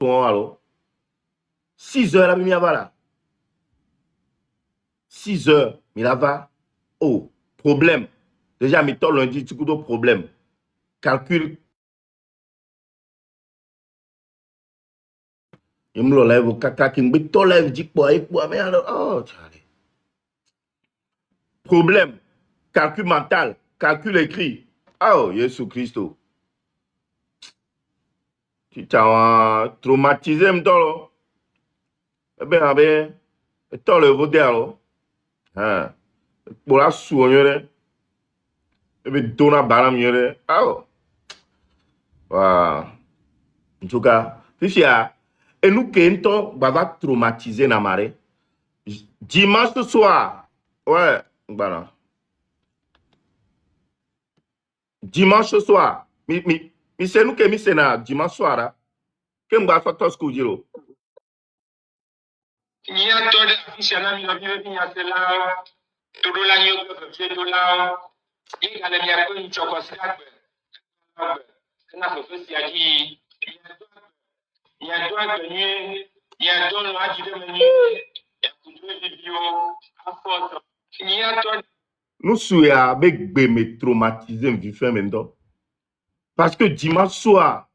Toi, alors. 6 heures, la mi là. 6 heures, mais là va. Oh, problème. Déjà, mais toi, lundi, tu as problème. Calcul. Je me lève au caca qui me dit, toi, lève, dis quoi, mais alors, oh, Charlie. Problème. Calcul mental. Calcul écrit. Oh, Jésus Christo. Tu t'as traumatisé, m'tolo. Eh bien, toi, le vaudeur, hein. Pour la soigner, et bien, donna balam, oh. En tout cas, si et nous qui va traumatiser na marée. Dimanche soir, ouais, voilà. Dimanche soir, mais c'est nous qui sommes là dimanche soir là. Que m'ba fait tout ce que je Il y a tout de aficionados y los vive piña de la todo el año que de la y la mia ko ni chokosika na profesi aji ya do agbenye ya do lo aji de menu e kudu video afo il y a tout nous sommes avec me traumatisé me faire maintenant. Parce que dimanche soir,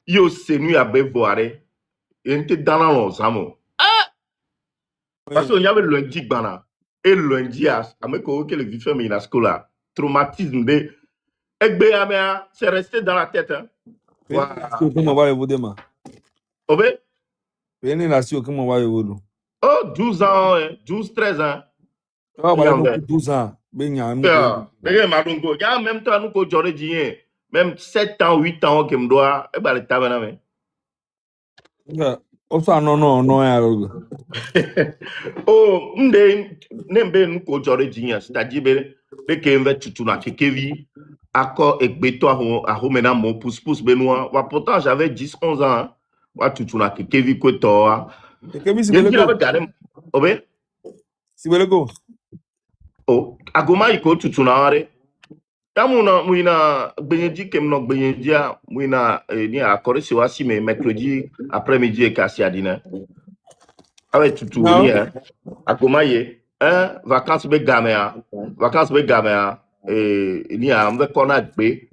yo c'est nuit à voir et était dans nos amours. Parce qu'on y avait lundi bana et lundi à avec que le vifem in la scola traumatisme de Ekbeyamea, c'est resté dans la tête. Hein. Voilà. Comment va vous demain? Obé? Comment va vous? Oh, 12 ans, 12, 13 ans. Ah, bah, 12 ans. Il y a même temps, nous, qu'on j'aurais dit, même 7 ans, 8 ans, que me doit, et bah, le tabac, ça, non. Oh, n'embe nous, qu'on j'aurais dit, c'est-à-dire, dès qu'il va tout na kekevi, accord, et beto, à homena, mon pouce, benoît, pourtant, j'avais 10, 11 ans, wa tout na kekevi, quoi, toi. Kekevi, c'est le Obé? Si vous voulez go. Oh, agoma iko tutunare. Tamuna muina benyeji kemno benyedia muina ni akore se wasi me mercredi après-midi et kasi adina. Awe tutuni hein. Agoma ye vacances be gamea. Vacances be gamea ni a mbe kona gbe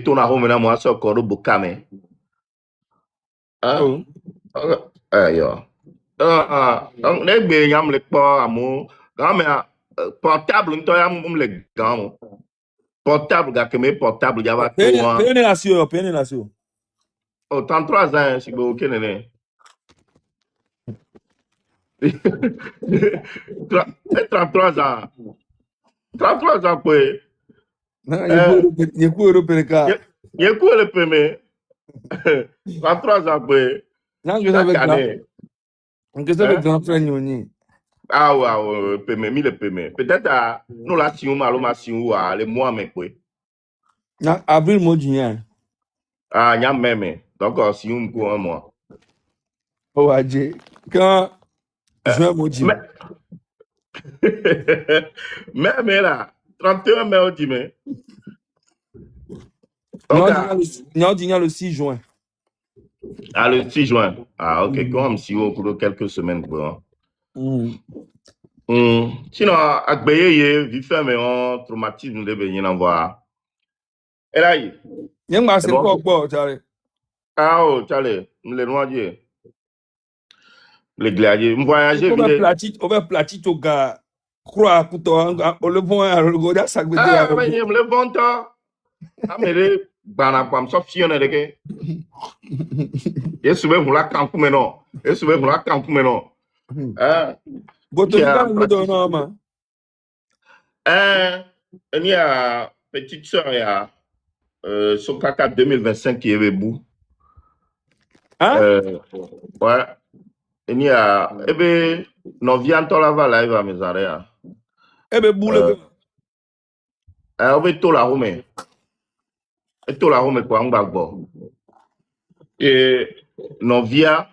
to na home na mo aso ko ro bokame. Oh. Yo. Ne gbe yam le po amu gamea portable nto yam le gamo. Portable, gars, que mes portables, il y a Pénération. Oh, 33 ans, c'est bon, ok, néné. 33 ans. 33 ans, quoi. Il y a quoi européen? Il y a quoi le premier? 33 ans, quoi. Chaque année. Grand frère, ah, ouais, premier, le premier. Peut-être, nous, là, si on a le mois, mais quoi. Avril, mois d'hier. Ah, il y a même. Donc, si on a un mois. Oh, Adje. Quand juin, mois d'hier. Mais là, 31 mai, on dit, mais. Non, le 6 juin. Ah, le 6 juin. Ah, ok, comme si on pour quelques semaines. Quoi. Sinon, Agbeye, vite fait, mais on traumatisme de venir en voir. Et là, il y a c'est quoi, Charlie? Ah, oh, Charlie, les noirs, les gladiers, me voyager. On va platit au gars. Croix pour toi, on le voit à regarder ça. Ah, mais il me le bon temps. Ah, mais les banapam, sauf si on est de que. Et souvent, vous la campez maintenant. Et souvent, vous la campez maintenant. Ah, il y a petite soeur, il y a son caca 2025 qui est debout. Hein? Ouais. Il y a, eh bien, non, viens t'en laver là, il va me zarrer. Eh bien, boule. On va tout la remettre. Et tout la remettre quoi, on va voir. Et non, via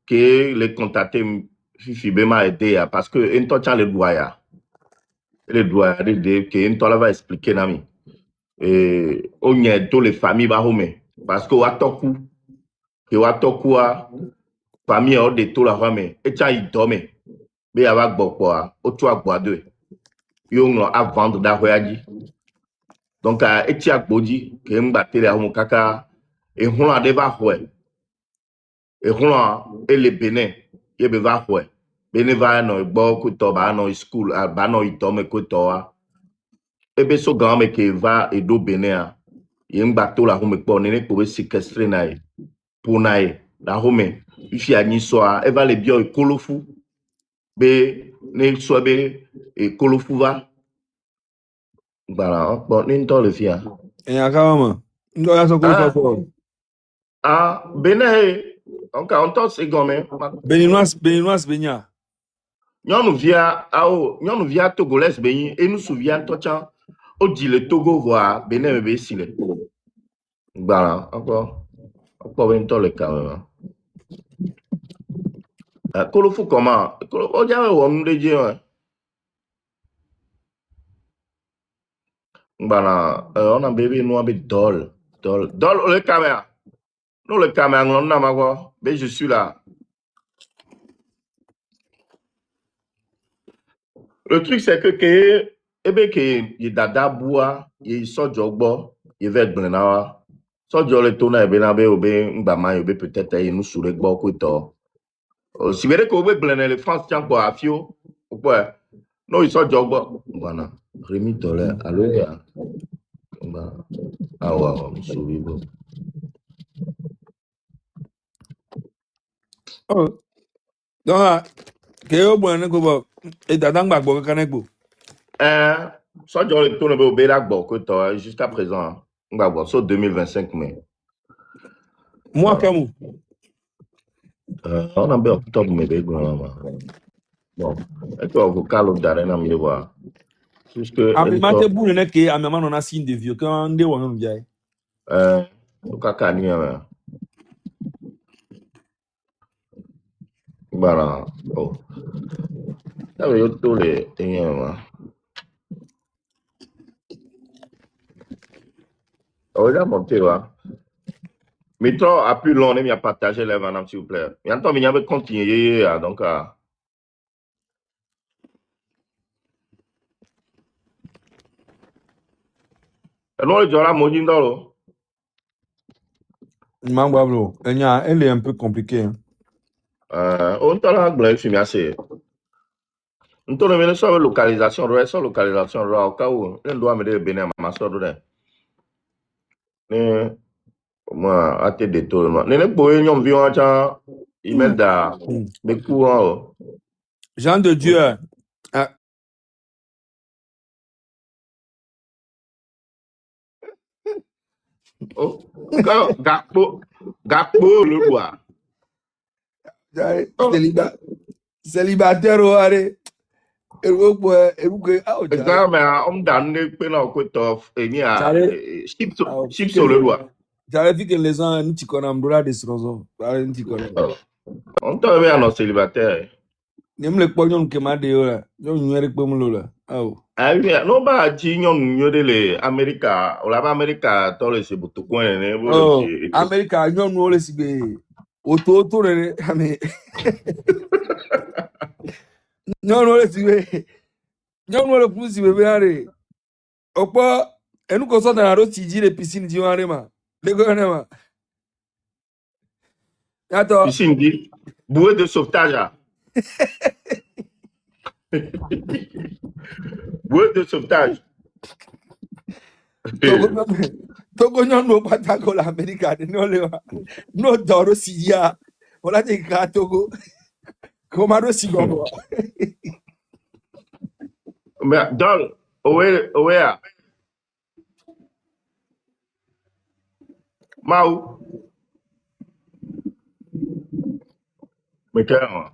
que les contacter, Fifi m'a aidé parce que une temps le doigt. Le doigt, que une temps va expliquer nami. Et on y a tous les familles va remettre parce que à ton coup, ke wa tokua famille o de to la fame e cha idome be ya ba gbokpo a o tu agbado yo no a vendre da hoyaji donc e ti agboji ke ngba tere ahun kaka e hun ade ba hoe e hun e le Benin ye be va hoe Benin va no gbo ko to ba no school ba no idome ko to a e be so gan me ke va e do Benin a ye ngba to la hun me po ne ko be séquestrer na e pour na e la home ifi ani so a e va le bio e kolofu be ne so be e kolofu va bara bon ni to le fia Akama. Ndo ya sokolo ah fako. Benin on to se gomme Beninois benya. nyɔnu via togolese be yin enu suvia ŋutɔ tsã o dzi le Togo voa Benin me be si le gbara akpɔ be ŋutɔ le kame ma kolofu kɔma o dza be wɔ nu ɖe dzi wa gbara ɔna be nua be dɔl le kame a no le kame aŋlɔ nu na ma gbɔ be je suis là. Le truc c'est que ebe ke yi dada bua yi sɔdzɔ gbɔ yi va gblẽ na wa sɔdzɔ le to na ebe na be o be ngbama yi o be peut-être yi nu su ɖe gbɔ ko tɔ si be ɖe ke o be gblẽ ne le France tiã kpɔ afio o kpɔe no yi sɔdzɔ gbɔ gbana remi tɔ le alo ya gba awɔ musu vivo Oh. Donc, ke o bo ne ko bo e dada ngbagbo kankan egbo. sɔdzɔ le to ne be o be ɖa gbɔ ko tɔ jusqu'à présent ngbagbo so 2025 me Moi kamu. on a be octobre me be gblẽ ma bon eto vocal da ɖe na mi wa puisque Ami mate bune ne ke ami ma no na signe de vieux quand nde won no jai. o kaka ni ya gbara o ya be yo to le eyan ma o ya monter wa mi to a plus long ne mi a partager les vanam s'il vous plaît mi anto mi nya be continuer ya donc no le jora mo ji ndoro Mangwablo. Enya, elle est un peu compliquée. on to la gblẽ fi mi ase nto ne me so localisation ro au cas où ne do me de Benin ma so do de ne moi a te de to no ne gbo enyom vi wan cha imeda be ku o Jean de Dieu. oh gakpo le bois Célibataire, allez. Examen on dan ne pe na ko to ni a chips le bois J'avais vu que les gens nous connaissent dollar de srozo. on to be no célibataire Nem le pognon que m'a de là. Yo nyere pe mu lola. no ba ji nyom nyode le America o la ba America to le se butu ko ne bo le America nyon no le sibe. Oto re ame. Nyon no le sibe. Nyon no le plus sibe be are. Opo enu ko so na ro ti ji le piscine ji wan re ma. Le go ne ma. Attends. Piscine dit bouée de sauvetage. Bouée de sauvetage. Togo nyon no patako la America de no le no doro siya. Ola te ka Togo. Komaro si gogo. Mais Dol, owe Mau. Mais carrément.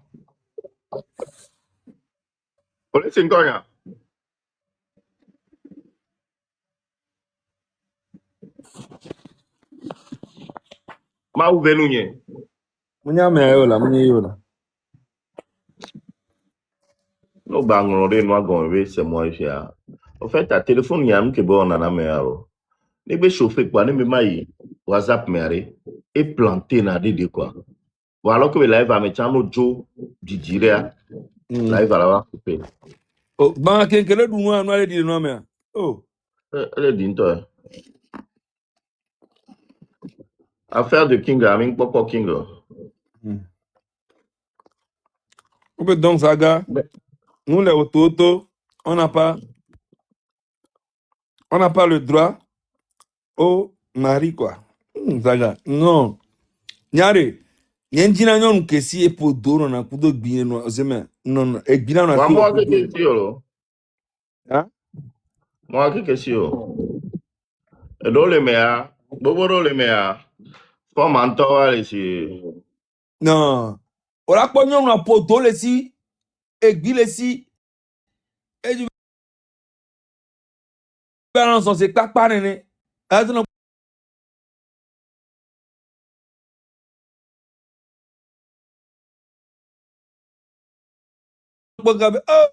Olha esse engonha. Mau venunye. Munya me ayola, munya yola. No bangon re no agon we c'est moi ici. Au fait, ta téléphone y a un que bon na me aro. Ne be chauffer quoi, ne me maille, WhatsApp me arrête, et planter na de quoi. Bon, alors que live va mettre un Joe, Didiria, live va l'avoir coupé. Oh, ban kenkele du no no di no me. Oh. Elle est dit, toi. Affaire de King, Amin, Poko King. Donc saga, nous les autoto, on n'a pas le droit au mari quoi. Saga, non. Nyare, yenjina nyon kesi e po doro na kudo gbine no zeme. Non, e gbina na kudo. Moi, qu'est-ce que c'est, Hein? moi, qu'est-ce que c'est, et dans le méa, bobo dans le méa, comme Antoine, ici. Non. Ora po nyon na po do le si, e gbile si, e du balance se kpakpa nene. Azno po gabe. Oh.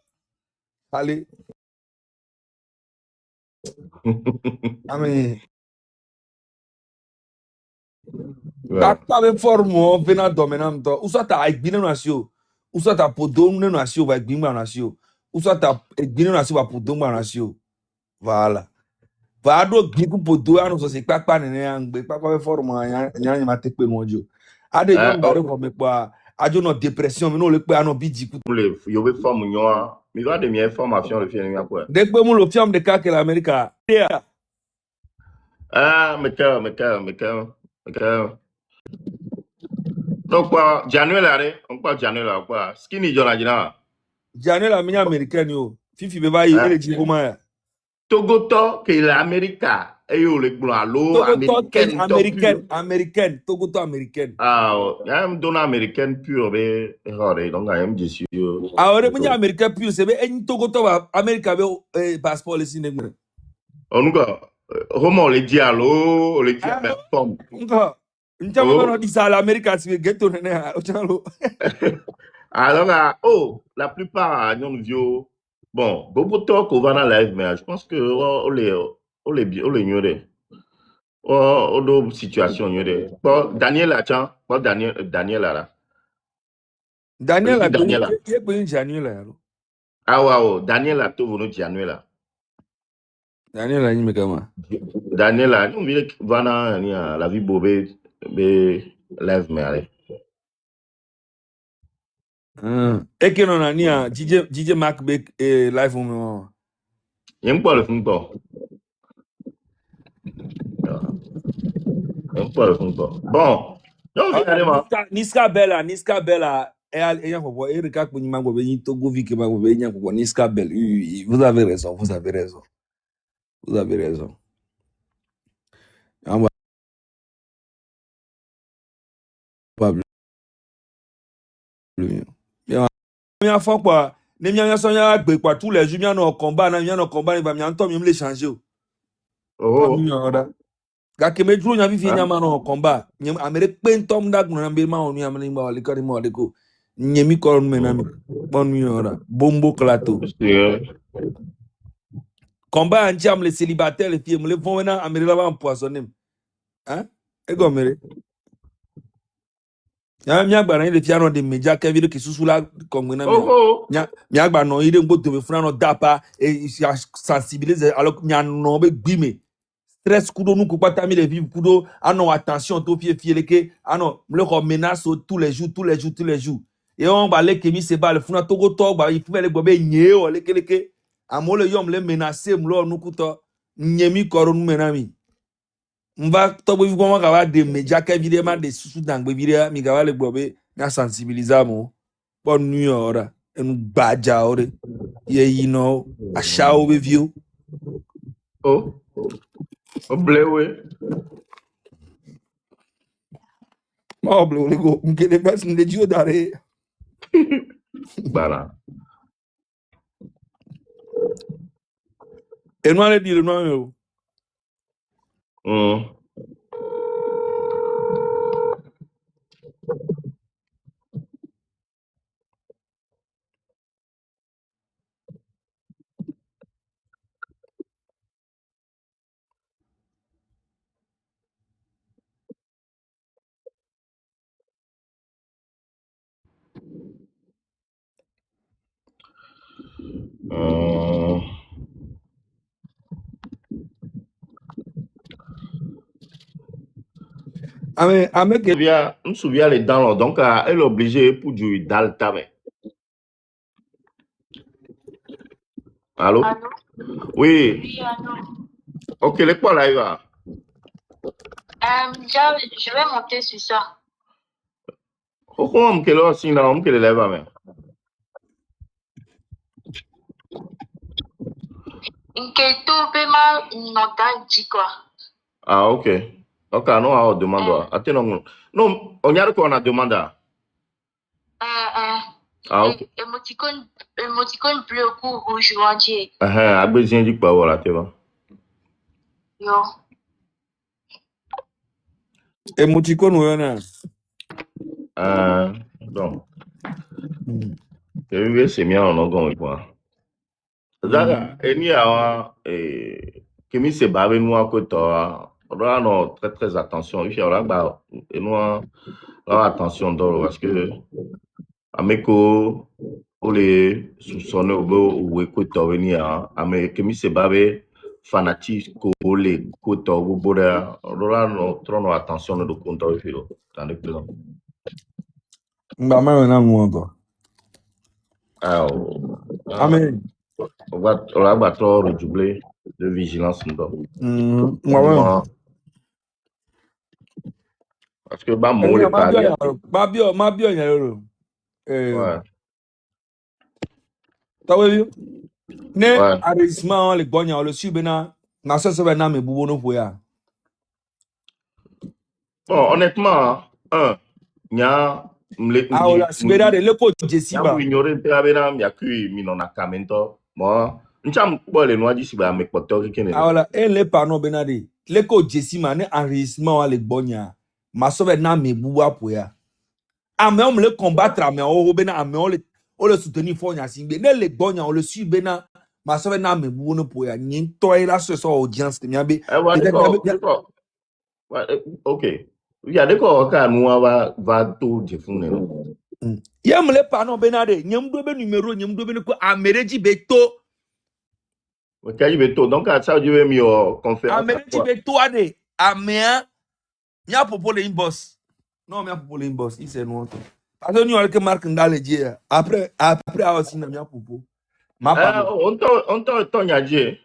Allez. Amen. Ouais. Kpakpa be formo vena domenam to. Usata a gbine no asio. Usata po do no asio ba gbine no asio. Usata e gbine no asio ba po do no asio. Voilà. Va do giku podo anu so se kpakpa nene angbe kpakpa be formo anya ma te pe mojo. Ade nyon gare ko me pa ajo no dépression me no le pe ano biji ku. Il y avait femme, il y a, mais il y a des meilleures formations, le film, il y a quoi. De pe mu lo fiam de ka ke l'América. Ah, mais calme. Donc, quoi, Januel, on parle Januel, quoi. Skinny John Adina. Jane la minya américaine yo. Fifi be ba yi ele ji ko ma. Togoto, que l'Amérique, et yo, le blalo, Togo to américaine, top pur. américaine, Togo to américaine. Ah, il y a un don américaine pur, mais, donc, I am just you. Ahora minya américaine pure se be en Togo to America be passeport le sinegre. On nous, Romo, le dialogue, le dialogue, forme. Nga Njama kono di sala America si be ghetto nene o chalo. Alors, la plupart, nous vieux, bon, beaucoup de temps qu'on va dans live, mais je pense que, on les ignorait. D'autres situations, ignorait. Bon, Daniel, tiens, bon, Daniel, là. Daniel Petit a Daniel, là. ye pe Januel la. Ah, ouais, Daniel, là, tout venu Daniel, là. Daniel la ni me kama. Daniel, là, nous, va dans la vie bobée, mais live, mais allez. Eke no na ni a DJ Mac be live mo. Il y a un peu le fond, quoi. Un peu le fond, quoi. Bon, donc, finalement, Niska Bella e yan popo e reka pe ni mango be yin Togo vi ke mango be yan popo Niska Bell. Vous avez raison, vous avez raison. Vous avez raison. On va plus. Bien fort quoi. Ne mia so ya gbe kwa tous les jours mia no combat na mia no combat ni ba mia nto mi le changer o. oh, Mi oda. Ga ke me duro nya fi hein? nya ma no combat. Nyem amere pe ntom da gun na be ma onu ya ma ni ma le ko ni mo le ko. Nyemi ko me na mi. Bon mi oda. Bombo klato. Combat anti am les célibataires les filles me le font na amere la ba empoisonner. Hein? E go mere. Ya mi agba na ile fi ano de meja ke video ki susu la kongwe na mi. Oh, Mi agba no ire ngbo to me funa no dapa e sensibiliser alors mi no be gbime. Stress kudo nu ko pata mi le vivre kudo ano attention to fie leke ano me le ko menace tous les jours. Et on ba le kemi se ba le funa to go to ba ifu le gbo be nye o leke. Amole yom le menacer mlo nu kuto nyemi koro nu menami. Mva tobo vi kwa kawa de meja ke videma de susu dangbe videa mi kawa le gbobe na sensibiliser mo bon nuit ora en baja ore ye yino asha be view oh, bleu, ma blo le go mkele bas ne dio dare Voilà. e no ale dire no yo Euh, Avec je me souviens les dents, là, donc elle est obligée pour du dalta. Allô? Allô? Oui. Oui, allô. Ok, les quoi là, il va? Je vais monter sur ça. Pourquoi on me quelle aussi, là, on me quelle lève, mais? Inketo bema nota dit quoi? Ah, ok. Ok, non, on demande. Attends, non. Non, on y a de quoi on a demandé. Ah, ok. Émoticône bleu ou rouge entier. Ah, besoin du quoi, voilà, tu vois. Yo. emoticône ouais Donc, c'est bien, on a gagné quoi. Zaga, eni awa, kemi se babe nous à côté, on doit avoir très très attention. Il faut avoir et nous avoir attention d'or parce que ameko ole soupçonner ou écoute venir ame kemi se babe fanatique ko ole côté ou boda on doit avoir trop attention de compte au filo. Tandis que Mbama yo na ngwa. ah Amen. on va trop redoubler de vigilance d'or. Mbama. Parce que bah moi Eni le mabio parler. ya mabio ya yo. Ouais. Tawe ne Ouais. arrangement le bonya le subena na so so na me bubo no foya. Bon, honnêtement, il y a Aola sibera de leko jesiba. ignorer pera il y a que mi non akamento. Moi, ncham bo le noa di siba me poto kene. Aola le pano benade leko jesima ne arrangement le bonya ma so na me bubo apoya. Ame on le combattre ame o bena ame o le soutenir fo nya simbe ne le bonya o le subena ma so na me bubo no poya nyin toy la so audience te miabe Eh ouais, d'accord. Ouais, OK. Il y a d'accord ka nous va tout de fune no. yam le pano benade nyam do be numéro nyam do be ko amereji beto OK, il veut tout. Donc ça je vais mi conférence à amereji quoi? beto ade amea nya popo le inbox non mia popo le inbox il c'est non parce que nous avec marque ndale dia après aussi na mia popo ma pano On y a dit.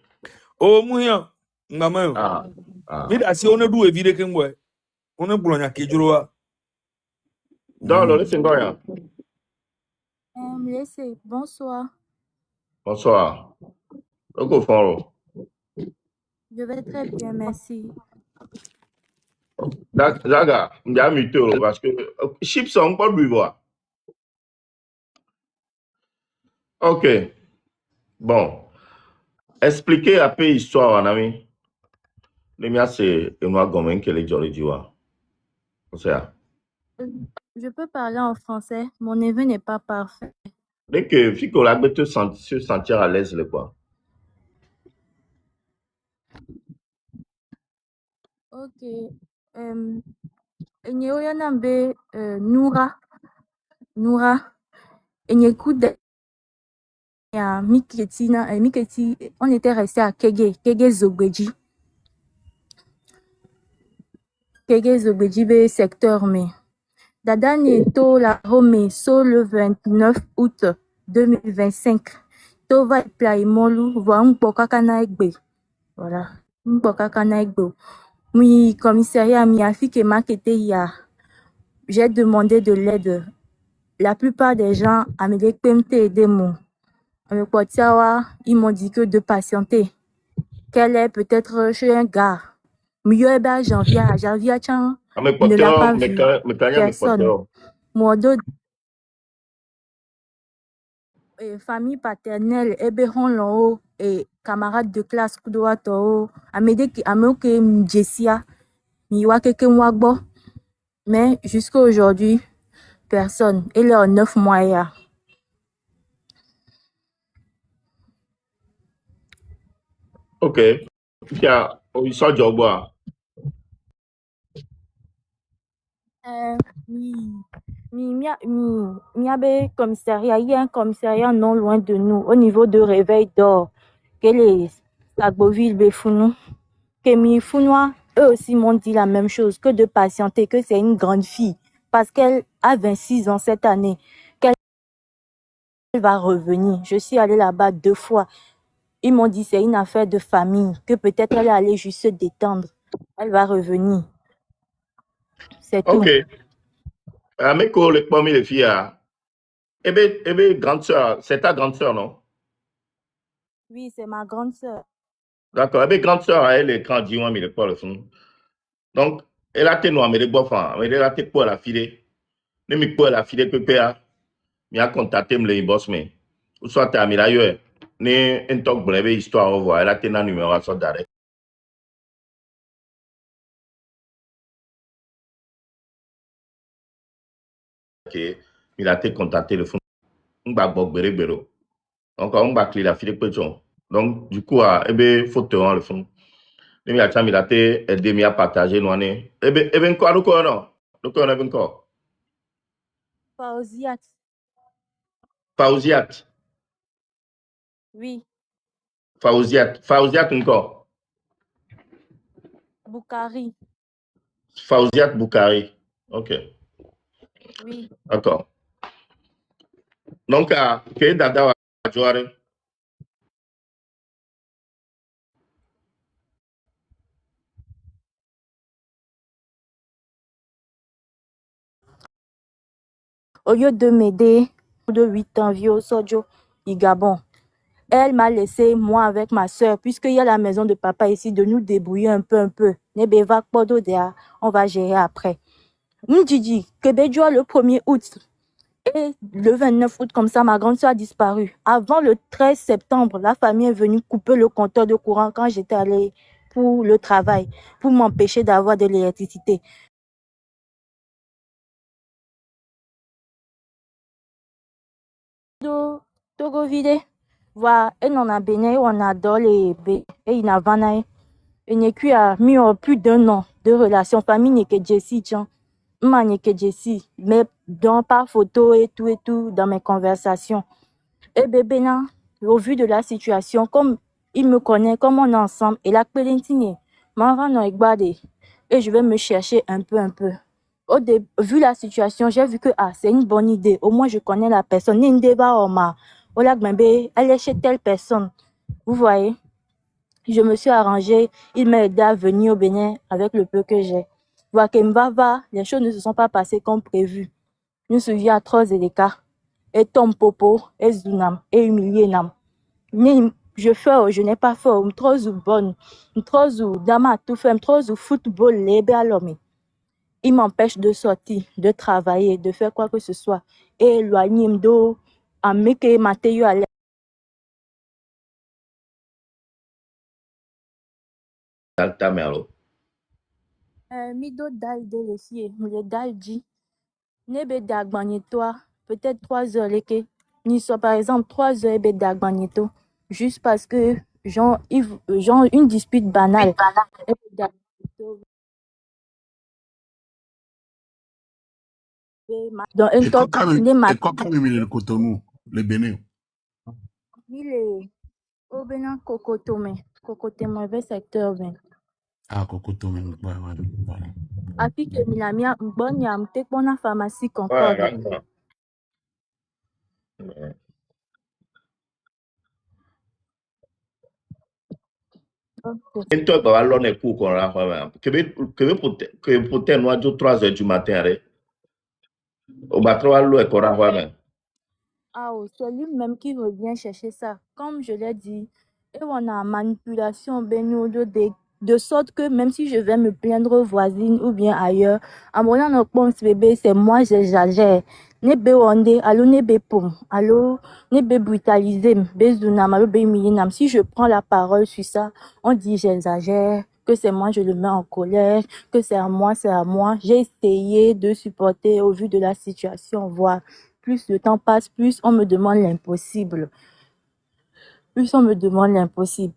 o muya ngama yo Ah. mi da si one du evide kemwe one bulonya kejuro wa Dans le c'est rien. Laissez, bonsoir. Bonsoir. Donc au fond. Je vais très bien, merci. Zaga, il y a mytho parce que chips sont pas lui voir. OK. Bon. Expliquer un peu l'histoire, mon ami. Le mien, c'est moi, Gomen, que les gens le disent. C'est ça. Je peux parler en français. Mon niveau n'est pas parfait. Dès que Fico l'a se sentir à l'aise, le quoi. Ok. Enyeoya nambe Noura. Enyekude ya Miketi. On était resté à Kege Zogbeji. Kege Zogbeji be secteur mais. Dadani to la Rome so le 29 août 2025. Tova Plaimolu voit un pokakana egbe. Voilà. Un pokakana egbe. Oui, commissariat Miafi qui m'a quitté hier. J'ai demandé de l'aide. La plupart des gens à me aider mon. Ils m'ont dit que de patienter. Qu'elle est peut-être chez un gars. Mieux ben janvier, tiens, ne l'a pas vu. Personne. Moi, famille paternelle, Eberon Lao et camarades de classe Kudoato, Amédé Amoke Jessia, Miwa Kekemwagbo. Mais jusqu'à aujourd'hui, personne. Elle est en 9 mois. Là. OK. Tiens, il sort du bois. Oui. Il y a commissariat, il y a un commissariat non loin de nous, au niveau de Réveil d'Or, que les Agboville Befounou, que Mifounois, eux aussi m'ont dit la même chose, que de patienter, que c'est une grande fille, parce qu'elle a 26 ans cette année, qu'elle va revenir. Je suis allée là-bas 2 fois. Ils m'ont dit c'est une affaire de famille, que peut-être elle est allée juste se détendre. Elle va revenir. C'est tout. Ok. Mes collègues parmi les filles, grande sœur, c'est ta grande sœur, non? Oui, c'est ma grande sœur. D'accord. Grande sœur, elle est grandie, mais elle pas le fond. Donc, elle a été noire, mais elle est bof, mais elle a été pour la fille. Ne me pour la fille, pépé, mi a contacté me les boss, mais. Ou soit t'as mis ailleurs. Ne, un talk, breve histoire, au revoir. Elle a été dans le numéro à son d'arrêt. Il a été contacté le fond. On va bok bere bero. Donc, on va clé la fille de pétion. Donc, du coup, photo, le fond. Il a été aidé, il a partagé, nous, quoi, le corps, non? Le corps, on quoi? Fauziat. Fauziat. Oui. Fauziat encore. Boukari. Fauziat Boukari. Ok. Oui. D'accord. Donc, que dada wa jouer. Au lieu de m'aider, de 8 ans, vieux Sojo, Gabon. Elle m'a laissé, moi, avec ma soeur, puisqu'il y a la maison de papa ici, de nous débrouiller un peu. On va gérer après. M'didi, que Béjoua le 1er août. Et le 29 août, comme ça, ma grande soeur a disparu. Avant le 13 septembre, la famille est venue couper le compteur de courant quand j'étais allée pour le travail, pour m'empêcher d'avoir de l'électricité. Togo vide, voilà, et on a béni, on adore les bébés, et il n'a pas et n'est a mis plus d'un an de relation famille n'est que Jessie, tiens, n'est que Jessie, mais dans par photo et tout, dans mes conversations. Et bébé, là, au vu de la situation, comme il me connaît, comme on est ensemble, et la pelentine, m'en va et je vais me chercher un peu. Vu la situation, j'ai vu que c'est une bonne idée. Au moins, je connais la personne. Elle est chez telle personne. Vous voyez, je me suis arrangée. Il m'a aidé à venir au Bénin avec le peu que j'ai. Voilà que Mbava, les choses ne se sont pas passées comme prévu. Nous suivions à 3 et l'écart. Et Tom Popo, et Zunam, et humilié Nam. Je fais, je n'ai pas fait, trop bonne, trop dama tout fait, trop football, les l'homme. Il m'empêche de sortir, de travailler, de faire quoi que ce soit. Et éloigné m'do, à meke Mathieu à Alta Merlo. Mido dal de l'essier, le dal dit, nebe d'agbagneto, peut-être 3 heures leke, ni soit par exemple 3 heures ebe d'agbagneto, juste parce que, genre, une dispute banale. Dans un Et top, quand même, il est le Cotonou, le Bénin. il est au Bénin Kokotome, mauvais secteur, ben. Ah, Cocotomé, voilà. Api que Milamia, bonne yam, te pona pharmacie Ouais, Concorde. d'accord. Ok. Toi, bah, alors, on est court, qu'on a, que peut-être, nous, à 3 heures du matin, allez. Au bateau, à l'eau, et qu'on a, ouais, Ah, oh, c'est lui-même qui revient chercher ça. Comme je l'ai dit, et on a manipulation de sorte que même si je vais me plaindre aux voisines ou bien ailleurs, à mon moment, notre bébé, c'est moi, j'exagère. Nebe wande, allo nebe pom, allo nebe brutalisé, bezunam, allo be humilié. Si je prends la parole sur ça, on dit j'exagère, que c'est moi, je le mets en colère, que c'est à moi, c'est à moi. J'ai essayé de supporter au vu de la situation, voir. Plus le temps passe, plus on me demande l'impossible. Plus on me demande l'impossible.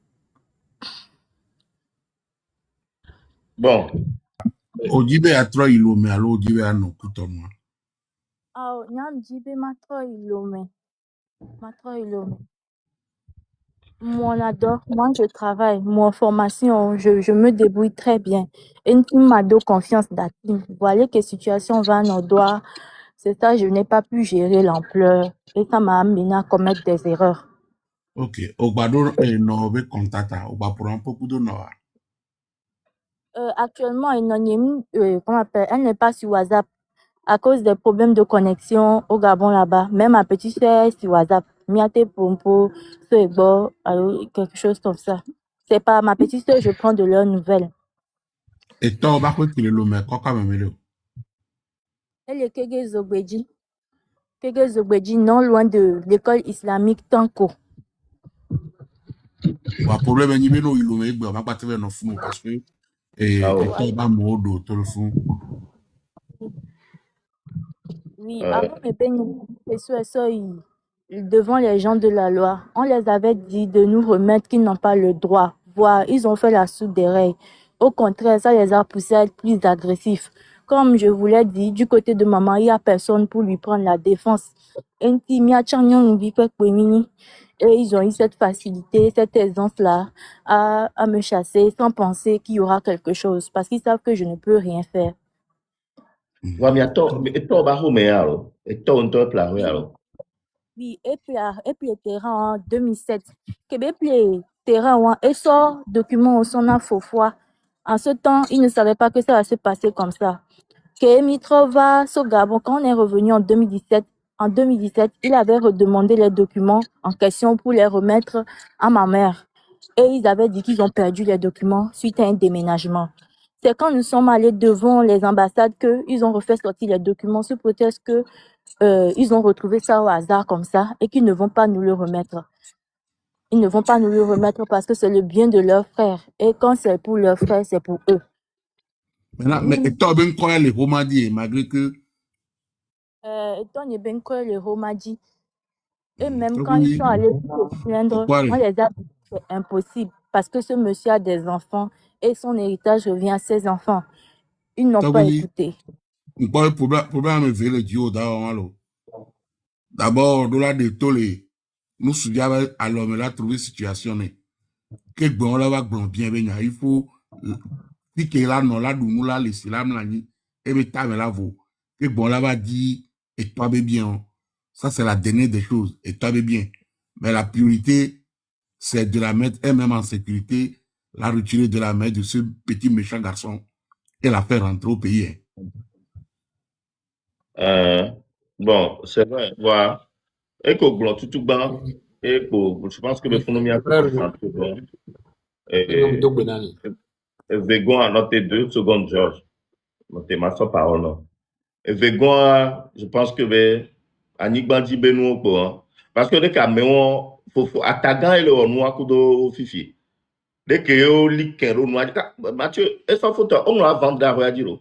Bon. Ojibe à 3 îlots, mais alors Ojibe à nos Cotonou. Ah, nyam jibe matro ilome. Matro ilome. Moi, on adore. Moi, je travaille. Moi, formation, je me débrouille très bien. Une team m'a donné confiance d'atim. Voilà que situation va en doigt. C'est ça, je n'ai pas pu gérer l'ampleur. Et ça m'a amené à commettre des erreurs. Ok. Ogbado no be contacta. Ogba pour un peu kudo no. Actuellement, comment on appelle, elle n'est pas sur WhatsApp à cause des problèmes de connexion au Gabon là-bas. Même ma petite soeur est sur WhatsApp. Miate Pompo, Soego, quelque chose comme ça. C'est pas ma petite soeur, je prends de leurs nouvelles. Et toi, ba ko kile lo me koka me mele. Elle est Kege Zogbeji. Kege Zogbeji, non loin de l'école islamique Tanko. Wa problème ni be no ilo me gbe ba pati ve no funu parce que Ah, et ouais. toi ba mo do to le fun. Oui, Euh, avant mes peines, devant les gens de la loi, on les avait dit de nous remettre qu'ils n'ont pas le droit. Voire, ils ont fait la sourde des règles. Au contraire, ça les a poussés à être plus agressifs. Comme je vous l'ai dit, du côté de maman, il n'y a personne pour lui prendre la défense. Et ils ont eu cette facilité, cette aisance-là à me chasser sans penser qu'il y aura quelque chose. Parce qu'ils savent que je ne peux rien faire. ouais, mais attends, bah, mais alors. On te plaît, Oui. alors. Oui, et puis le terrain en 2007. Québec, le terrain, et sort document au son foi. En ce temps, il ne savait pas que ça va se passer comme ça. Que Trova, au Gabon, quand on est revenu en 2017, il avait redemandé les documents en question pour les remettre à ma mère. Et ils avaient dit qu'ils ont perdu les documents suite à un déménagement. C'est quand nous sommes allés devant les ambassades qu'ils ont refait sortir les documents sous prétexte que ils ont retrouvé ça au hasard comme ça et qu'ils ne vont pas nous le remettre. Ils ne vont pas nous le remettre parce que c'est le bien de leurs frères. Et quand c'est pour leurs frères, c'est pour eux. Maintenant, mais et toi ben quoi les romadi malgré que Étant donné bien que le Romadi, et même quand ils oui, sont allés se plaindre, pourquoi on les a dit que c'est impossible parce que ce monsieur a des enfants et son héritage revient à ses enfants. Ils n'ont pas oui, écouté. pourquoi problème me le dio da malo. D'abord, de la de tolé, nous soudions alors me la trouver situation que bon là va bon bien bien il faut si que là non là nous là les là là ni et mais ta me la vaut que bon là va dire et toi bien ça c'est la dernière des choses et toi bien mais la priorité c'est de la mettre elle-même en sécurité la retirer de la main de ce petit méchant garçon et la faire rentrer au pays hein. Bon, c'est vrai, voilà. Et que blanc, tout blanc, et que je pense que le phénomène est concentré, bon. Et Végon a noté 2 secondes, George. Notez ma seule parole, non. Et Végon, je pense que, Annick Bandi Benoît, quoi. Parce que les caméons, faut attaquer et le noir coup de fifi. Dès que yo lit kero noir, Mathieu, est-ce qu'il faut on l'a vendu à Royadiro?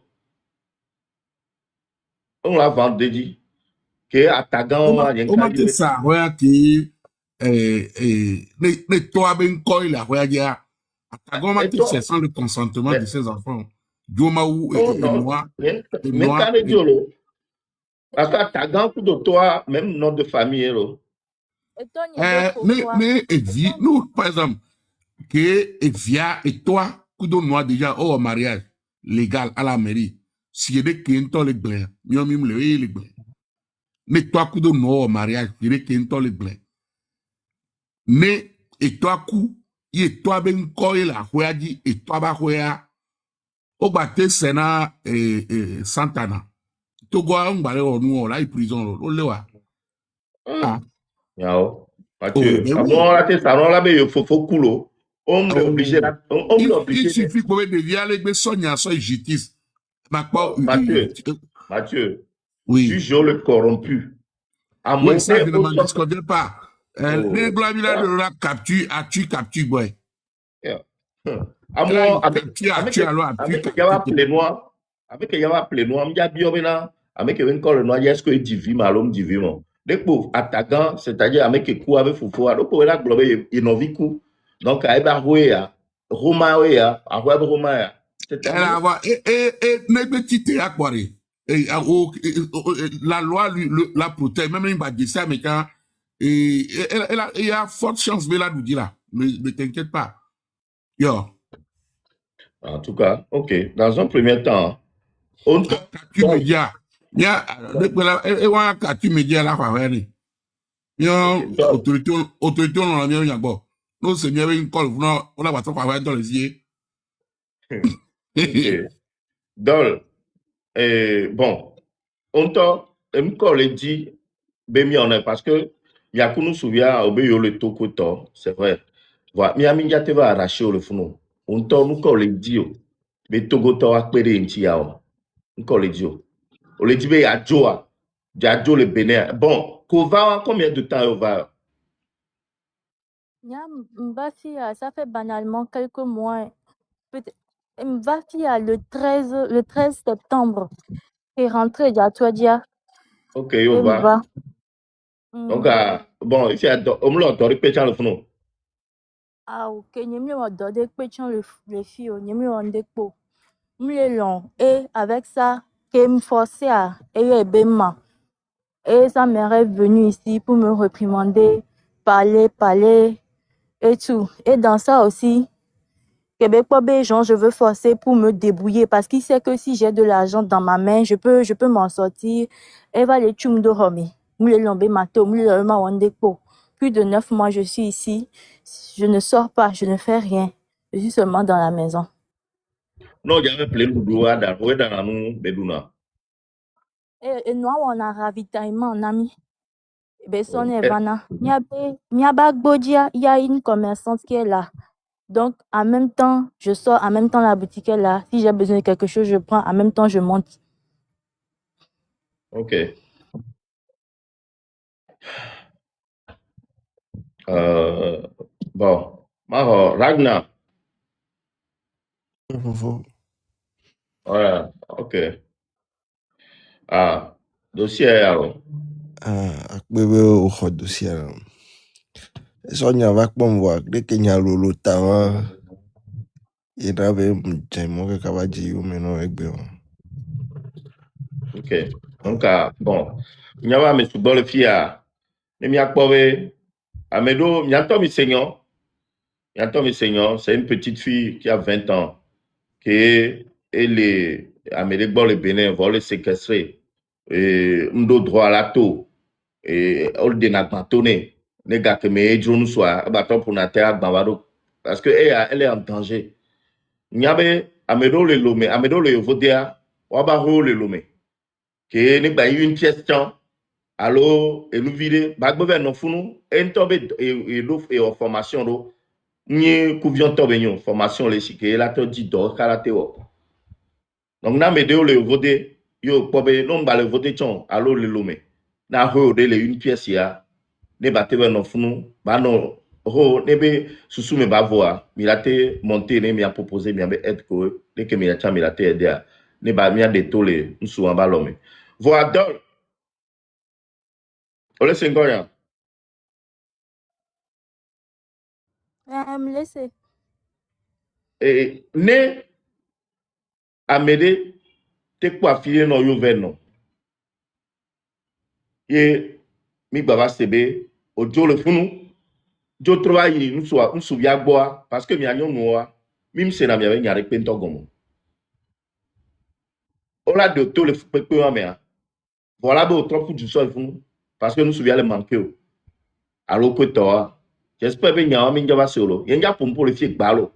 On l'a vendu, dit. Que attaquant, il y a un On m'a dit cas ça ouais qui les toi ben quoi il a ouais dire et attaquant c'est toi, sans le consentement de mais, ses enfants Diomaou non, et non, moi mais quand les diolo, parce qu'attaquant coup de toi, même nom de famille, là. Étant donné mais exi nous par exemple que via et toi coup de moi déjà au mariage légal à la mairie si il est qu'un temps les blancs mieux même les blancs mais toi coup de moi au mariage il est qu'un temps les blancs mais et toi coup et toi ben quoi il a quoi dit et toi bah quoi au bâté sénat Santana Togo on va aller au nous là il prison là le wa ah Yao. oh Mathieu, ben à oui moi, là, t'es salon, là, mais il faut coulo. On est obligé, oh on est il obligé. suffit qu'on ait des avec des soignants soit justice ma pas Mathieu, Mathieu, oui juge le corrompu. À oui ça monter je ne au m'en sommet. discorde pas les Oh, blancs de yeah, la capture capture boy yeah. À et là moi, il capture alors avec capture Yawa Plénoir, avec Yawa Plénoir, m'y a biomena, avec une colle noire, est-ce que divi malum divi mon. Des pauvres attaquants, c'est-à-dire avec les coups avec Foufou, alors pour la globe, ils n'ont vu coup. Donc, à Ebarouéa, Roma, à Roma, elle c'est-à-dire, a avoir et ne petit à quoi La loi la protège, même il va dire ça, mais quand il y a forte chance de la nous dire là. Ne t'inquiète pas. Yo. En tout cas, ok. Dans un premier temps, on te... Tu me dis, il y a, tu me dis à la faveur. Il y a autorité, on a mis un bon. Nous, c'est bien une colle, on a pas trop faveur dans les yeux. Ok. Donc, bon, on le dit, ben, on est parce que, il y a qu'on nous souvient, au béyo le tokoto, c'est vrai. Voilà, Miami Yate va arracher le fou. On nous le dit, mais togoto a pédé une tia. On le dit. On le dit, mais il y a Joa. Il y a Joe le Bénin. Bon, combien de temps on va? Mbafia, ça fait banalement quelques mois. Mbafia, le 13 septembre, est rentré d'Atuadia. Ok, on va. Mba. Donc, bon, ici, on me l'a donné, pétain le fou. Ah, ok, nyemle wa dode pétion le fio, nyemle wa ndekpo. Mle long. Et avec ça, que me forçait à bema. Et sa mère est venue ici pour me réprimander, parler et tout. Et dans ça aussi, Québécois gens, je veux forcer pour me débrouiller parce qu'il sait que si j'ai de l'argent dans ma main, je peux m'en sortir. Elle va les chum de Romy. Plus de 9 mois, je suis ici. Je ne sors pas, je ne fais rien. Je suis seulement dans la maison. Non, il y avait plein de doigts dans nous, Beduna. Et nous, on a un ravitaillement, en ami. Besson et Vanna. Miaba Gbodia, il y a une commerçante qui est là. Donc, en même temps, je sors, en même temps, la boutique est là. Si j'ai besoin de quelque chose, je prends, en même temps, je monte. Ok. Bon. Alors, Ragnar. Voilà, ok. Dossier, alors. Akpebe xɔ dossier la. Esɔ nya va kpɔm vɔa, ɖeke nya lolo ta va yina be dze mɔ kaka va dzi yome nɔ egbe o. Ok. Donc, bon. Il y a mes sous le fia. Mais il y a quoi, Amedo, il y a Tommy Seigneur. Il y a Tommy Seigneur. C'est une petite fille qui a 20 ans. Qui est Amédée Bon le Bénin, va le séquestrer. Et ndo droit à la taux. Et on le dénagmatone. Les gars que mes nous soit abattant pour la terre Bavaro. Parce que elle est en danger. Il y avait Amedo le Lomé, Amedo le Vodea, Wabaro le Lomé. Qui n'est pas une question. Alors, et nous vide, Bagbove non funu, et tombe et en formation do, ni couvion tombe yon, formation les chique, la to dit do, karate wo. Donc, na me de le vote, yo, pobe, non ba le vote chon, alors le lome. Na ho de le une pièce ya, ne ba tebe non funu, ba non, ho, ne be, susu me ba voa, mi la te monter, ne mi a proposé, mi a be aide ko, ne ke mi a cha mi la te aide ya, ne ba mi a de tole, nsu an ba lome. Voa dol, ole sengoya. Me laissez. Et ne Amédée, te quoi filer no yo verno. Et mi baba sebe, o jo le funu, jo travaille, nous souvia boa, parce que mi a nyon noa, mi se na mi ave nyare pento gomo. Ola de to le pepe wa mea. Voilà be o trop fou du sol funu, parce que nous souvia le manquer. Alors que toi, j'espère que nyawa mi njaba solo, yenja pompo le fie gbalo.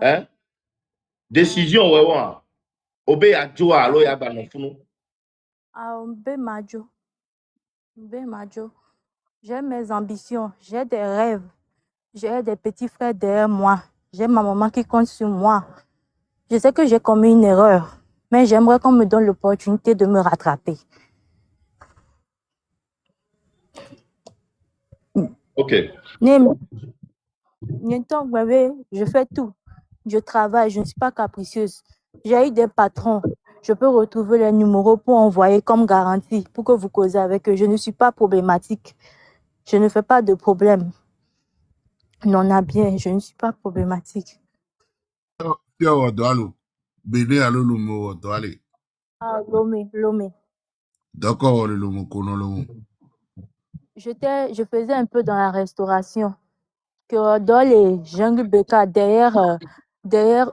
Hein? Décision ouais wa. Obe ya jo alo ya ba no funu. Majo. J'ai mes ambitions, j'ai des rêves, j'ai des petits frères derrière moi, j'ai ma maman qui compte sur moi. Je sais que j'ai commis une erreur, mais j'aimerais qu'on me donne l'opportunité de me rattraper. Ok. Je fais tout. Je travaille, je ne suis pas capricieuse. J'ai eu des patrons. Je peux retrouver les numéros pour envoyer comme garantie, pour que vous causez avec eux. Je ne suis pas problématique. Je ne fais pas de problème. Non, a bien, je ne suis pas problématique. Yo, Odwalo. Bede alo lumo Odwale. Ah, Lomé. D'accord, le lomo, kono lomo. Je faisais un peu dans la restauration. Que dans les jungles Beka, derrière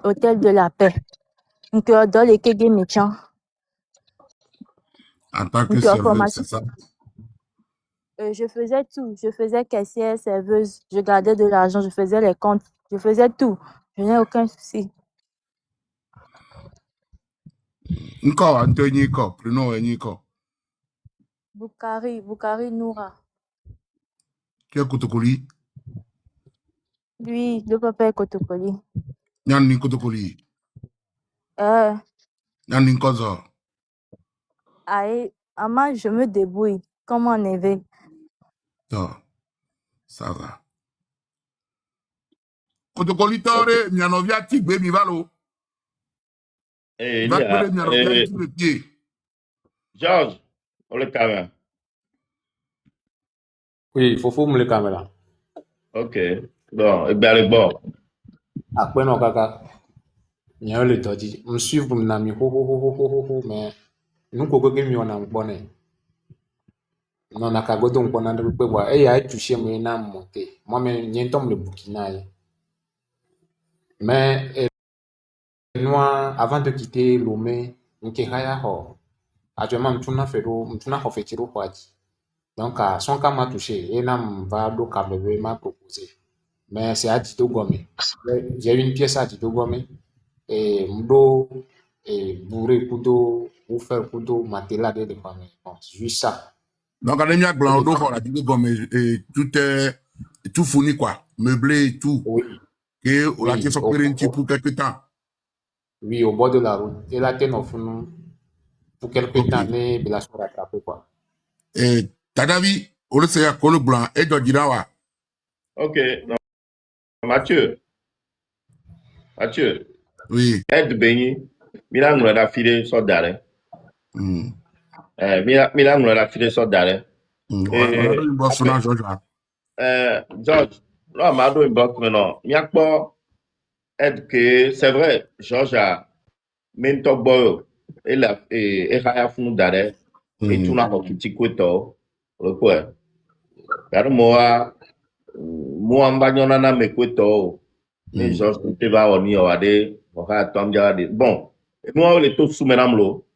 Hôtel de la Paix. Que dans les Kege Méchants. En tant que Que serveuse, formation. c'est ça? Je faisais tout. Je faisais caissière, serveuse. Je gardais de l'argent. Je faisais les comptes. Je faisais tout. Je n'ai aucun souci. Encore, Anthony, prénom Niko. Boukari Noura. Qui est Kotokoli? Lui, le papa est Kotokoli. Nyan ni Kotokoli. Aïe, Nyan ni Kozo. Ama, je me débrouille. Comme on avait. Non, ça va. Kotokoli tore, Mianovia tigbe mi valo. Eh, Va Nia, kwele Mianovia iti le pied. George, on le caméra. Oui, Fofo me le caméra. Ok. Bon, et bien, le bon. Après, non, kaka. Il y a le dodi. Me suivre pour me nami. Mais nous, koko que mi on a bonne. Non, na kagoto on connaît de peu bois. Et il y a touché me na monté. Moi, mais n'y tombe le Burkina. Mais, nous, avant de quitter Lomé, nous qui haya ho. Actuellement, m'tuna ho fait tiro poati. Donc, son cas m'a touché. Et là, va do kabebe m'a proposé. Mais c'est à Tito Gomé. J'ai une pièce à Tito Gomé. Et Mdo, et bourré kudo, ou faire kudo, matela de famille. Bon, c'est juste ça. Donc, on a mis à blanc, tout fourni quoi. Meublé et tout. Oui, Et on a oui, fait pour quelque temps. oui, au bord de la route. Et là, t'es pour quelques temps, Ok. mais il a se rattraper, quoi. Et Tadavi, on le sait à quoi le blanc, et de Dirawa. Ok. Non, Mathieu, Oui. aide Benny. Milan nous a filé sur d'arrêt. Hmm. Milan nous a filé sur d'arrêt. On a Et donné une bonne sonage, George. George, là, m'a donné une bonne maintenant. Il y a pas aide que, c'est vrai, George a mentor boy. Et Raya funu d'arrêt. Et tout n'a pas petit couteau. Le quoi. Car moi, en bagnona na me couteau. Ni George te va on y awade. On va tomber jade. Bon. Et moi, les tous sous mesdames l'eau.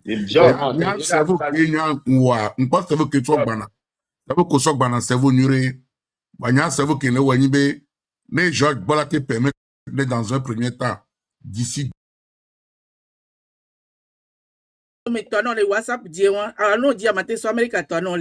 Et George, Vraiment, Il y a un cerveau qui est un ouah. On pense cerveau qui est soit bana. Cerveau qui soit bana, cerveau nuré. Il y a un cerveau qui est là, mais George Bola te permet d'être dans un premier temps. D'ici Mais toi non les WhatsApp dis moi alors non dis à matin sur Amérique toi non